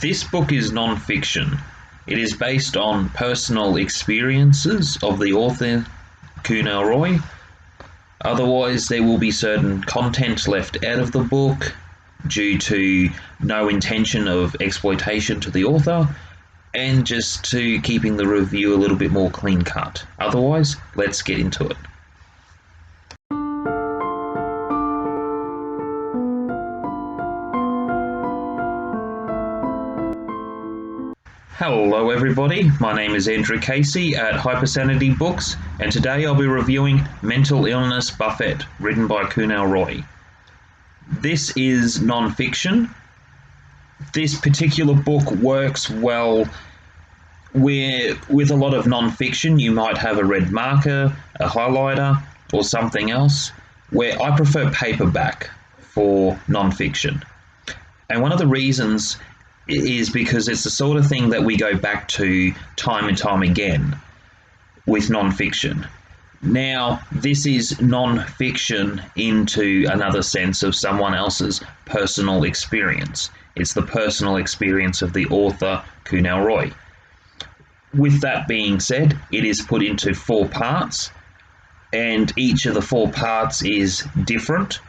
This book is non-fiction. It is based on personal experiences of the author, Kunal Roy. Otherwise, there will be certain content left out of the book due to no intention of exploitation to the author, and just to keeping the review a little bit more clean cut. Otherwise, let's get into it. Hello everybody, my name is Andrew Casey at Hypersanity Books, and today I'll be reviewing Mental Illness Buffet, written by Kunal Roy. This is non-fiction. This particular book works well where, with a lot of non-fiction, you might have a red marker, a highlighter, or something else, where I prefer paperback for non-fiction. And one of the reasons is because it's the sort of thing that we go back to time and time again with non-fiction. Now, this is non-fiction into another sense of someone else's personal experience. It's the personal experience of the author, Kunal Roy. With that being said, it is put into 4 parts, and each of the 4 parts is different,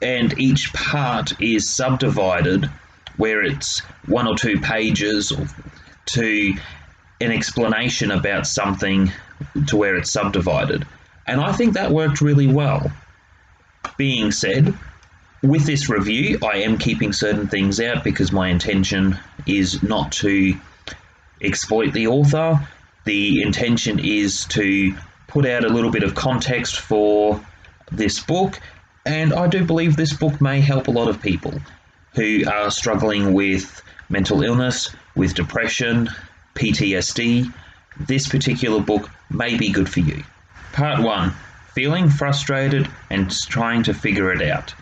and each part is subdivided where it's 1 or 2 pages to an explanation about something to where it's subdivided. And I think that worked really well. Being said, with this review, I am keeping certain things out because my intention is not to exploit the author. The intention is to put out a little bit of context for this book, and I do believe this book may help a lot of people who are struggling with mental illness, with depression, PTSD. This particular book may be good for you. Part 1, feeling frustrated and trying to figure it out.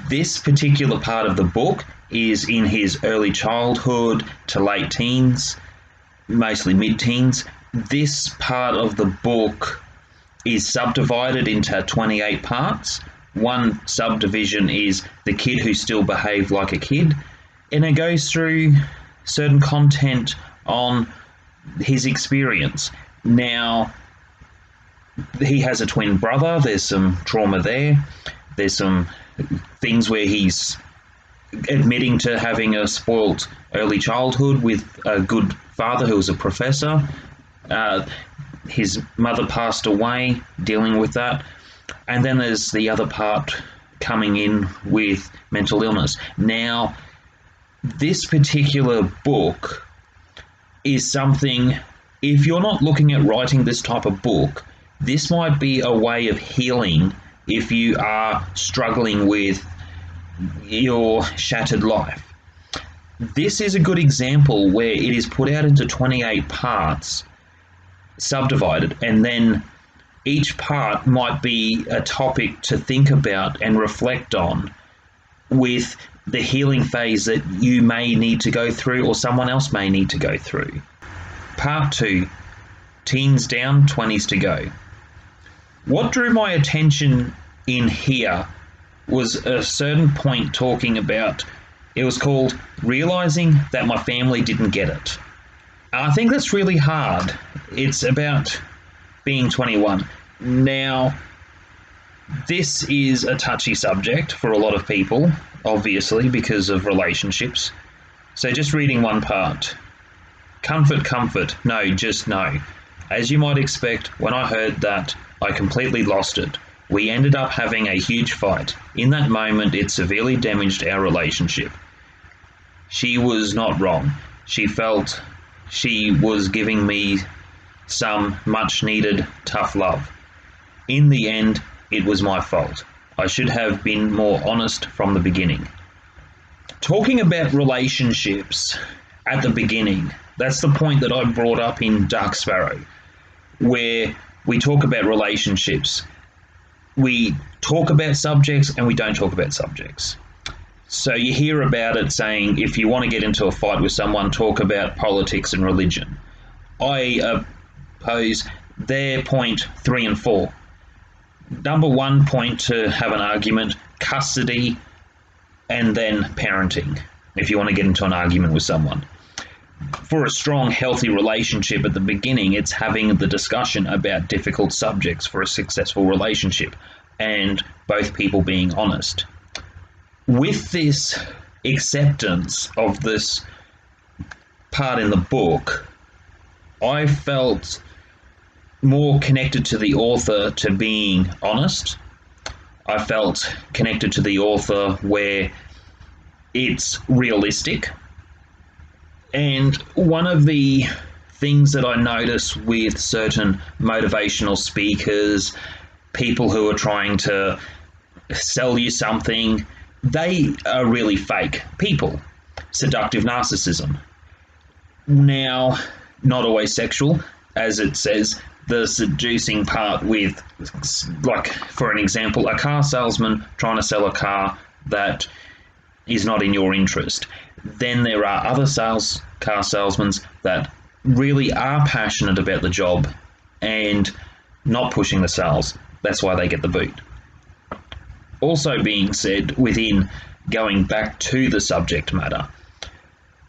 This particular part of the book is in his early childhood to late teens, mostly mid-teens. This part of the book is subdivided into 28 parts. One subdivision is the kid who still behaved like a kid, and it goes through certain content on his experience. Now, he has a twin brother, there's some trauma there, there's some things where he's admitting to having a spoilt early childhood with a good father who was a professor. His mother passed away, dealing with that. And then there's the other part coming in with mental illness. Now, this particular book is something, if you're not looking at writing this type of book, this might be a way of healing if you are struggling with your shattered life. This is a good example where it is put out into 28 parts, subdivided, and then each part might be a topic to think about and reflect on with the healing phase that you may need to go through or someone else may need to go through. Part 2, teens down, 20s to go. What drew my attention in here was a certain point talking about, it was called Realizing That My Family Didn't Get It. I think that's really hard. It's about being 21. Now, this is a touchy subject for a lot of people, obviously, because of relationships. So just reading one part. Comfort, no, just no. As you might expect, when I heard that, I completely lost it. We ended up having a huge fight. In that moment, it severely damaged our relationship. She was not wrong. She felt she was giving me some much-needed tough love. In the end, it was my fault. I should have been more honest from the beginning. Talking about relationships at the beginning, that's the point that I brought up in Dark Sparrow, where we talk about relationships. We talk about subjects and we don't talk about subjects. So you hear about it saying, if you want to get into a fight with someone, talk about politics and religion. I pose their point 3 and 4. Number 1 point to have an argument, custody and then parenting. if you want to get into an argument with someone. For a strong, healthy relationship at the beginning, it's having the discussion about difficult subjects for a successful relationship and both people being honest. With this acceptance of this part in the book, I felt more connected to the author to being honest. I felt connected to the author where it's realistic. And one of the things that I notice with certain motivational speakers, people who are trying to sell you something, they are really fake people. Seductive narcissism. Now, not always sexual, as it says, the seducing part with, like, for an example, a car salesman trying to sell a car that is not in your interest. Then there are other car salesmen that really are passionate about the job and not pushing the sales. That's why they get the boot. Also being said, within going back to the subject matter,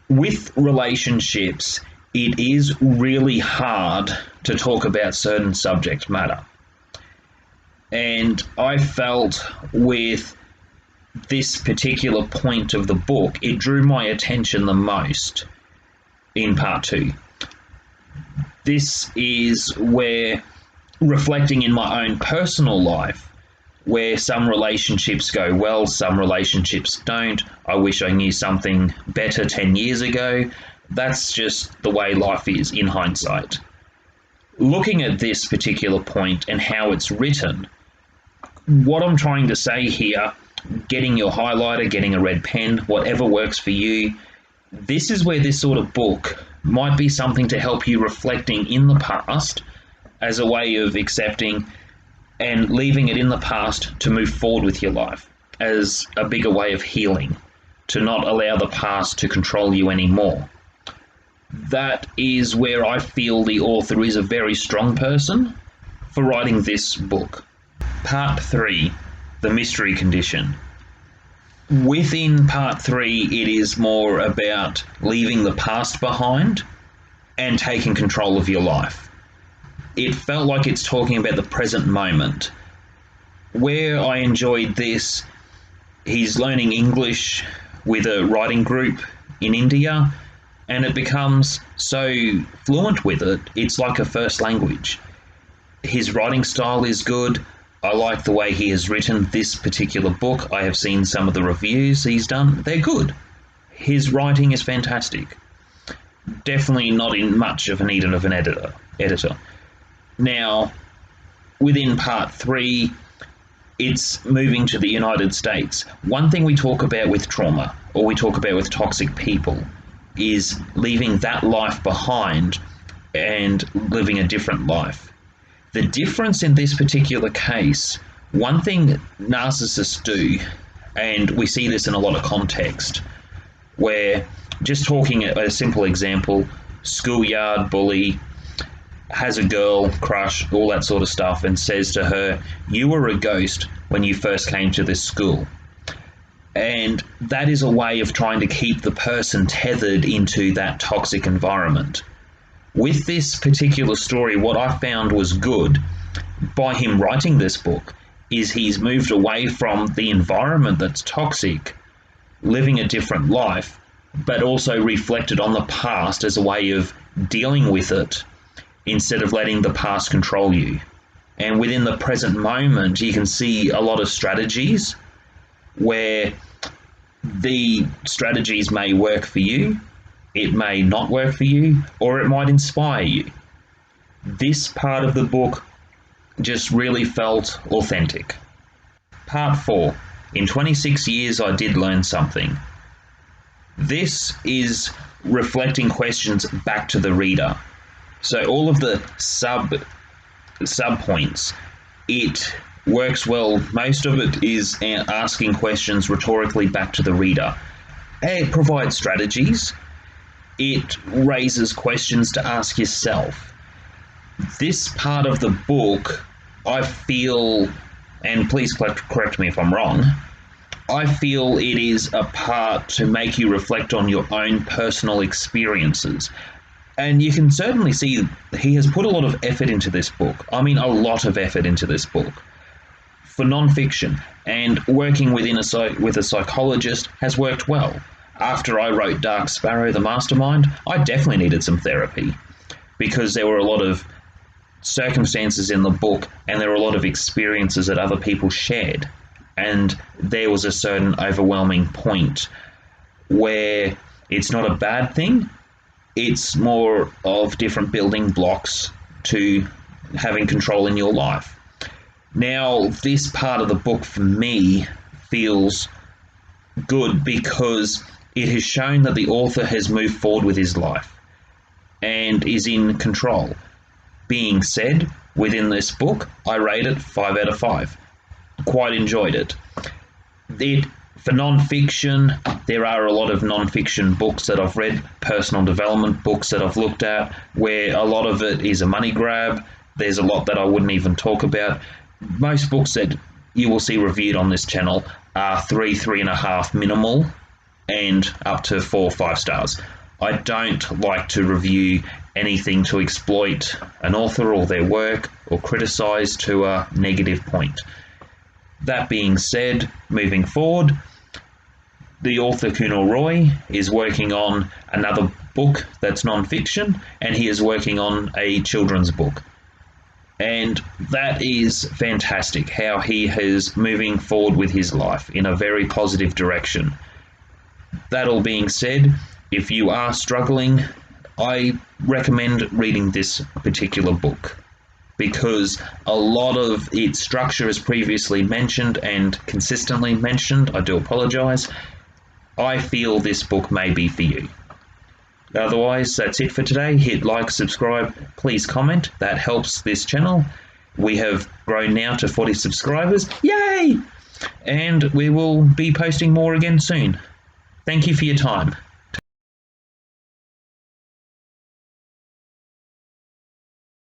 with relationships, it is really hard to talk about certain subject matter. And I felt with this particular point of the book, it drew my attention the most in part 2. This is where, reflecting in my own personal life, where some relationships go well, some relationships don't. I wish I knew something better 10 years ago. That's just the way life is in hindsight. Looking at this particular point and how it's written, what I'm trying to say here, getting your highlighter, getting a red pen, whatever works for you, this is where this sort of book might be something to help you reflecting in the past as a way of accepting and leaving it in the past to move forward with your life as a bigger way of healing, to not allow the past to control you anymore. That is where I feel the author is a very strong person for writing this book. Part 3, the mystery condition. Within part 3, it is more about leaving the past behind and taking control of your life. It felt like it's talking about the present moment. Where I enjoyed this, he's learning English with a writing group in India, and it becomes so fluent with it, it's like a first language. His writing style is good. I like the way he has written this particular book. I have seen some of the reviews he's done. They're good. His writing is fantastic. Definitely not in much of need of an editor. Now, within part 3, it's moving to the United States. One thing we talk about with trauma, or we talk about with toxic people, is leaving that life behind and living a different life. The difference in this particular case, one thing narcissists do, and we see this in a lot of context, where, just talking a simple example, schoolyard bully has a girl crush, all that sort of stuff, and says to her, "You were a ghost when you first came to this school." And that is a way of trying to keep the person tethered into that toxic environment. With this particular story, what I found was good by him writing this book is he's moved away from the environment that's toxic, living a different life, but also reflected on the past as a way of dealing with it instead of letting the past control you. And within the present moment, you can see a lot of strategies where the strategies may work for you, it may not work for you, or it might inspire you. This part of the book just really felt authentic. Part 4. In 26 years, I did learn something. This is reflecting questions back to the reader. So all of the sub points, it works well. Most of it is asking questions rhetorically back to the reader. It provides strategies. It raises questions to ask yourself. This part of the book, I feel, and please correct me if I'm wrong, I feel it is a part to make you reflect on your own personal experiences. And you can certainly see he has put a lot of effort into this book. I mean, a lot of effort into this book. For non-fiction, and working with a psychologist has worked well. After I wrote Dark Sparrow, the Mastermind, I definitely needed some therapy because there were a lot of circumstances in the book and there were a lot of experiences that other people shared. And there was a certain overwhelming point where it's not a bad thing, it's more of different building blocks to having control in your life. Now, this part of the book for me feels good because it has shown that the author has moved forward with his life and is in control. Being said, within this book, I rate it 5 out of 5. Quite enjoyed it. For non-fiction, there are a lot of non-fiction books that I've read, personal development books that I've looked at, where a lot of it is a money grab. There's a lot that I wouldn't even talk about. Most books that you will see reviewed on this channel are 3.5 minimal, and up to 4 or 5 stars. I don't like to review anything to exploit an author or their work or criticize to a negative point. That being said, moving forward, the author Kunal Roy is working on another book that's non-fiction, and he is working on a children's book. And that is fantastic, how he is moving forward with his life in a very positive direction. That all being said, if you are struggling, I recommend reading this particular book because a lot of its structure is previously mentioned and consistently mentioned. I do apologize. I feel this book may be for you. Otherwise, that's it for today. Hit like, subscribe, please comment. That helps this channel. We have grown now to 40 subscribers. Yay! And we will be posting more again soon. Thank you for your time.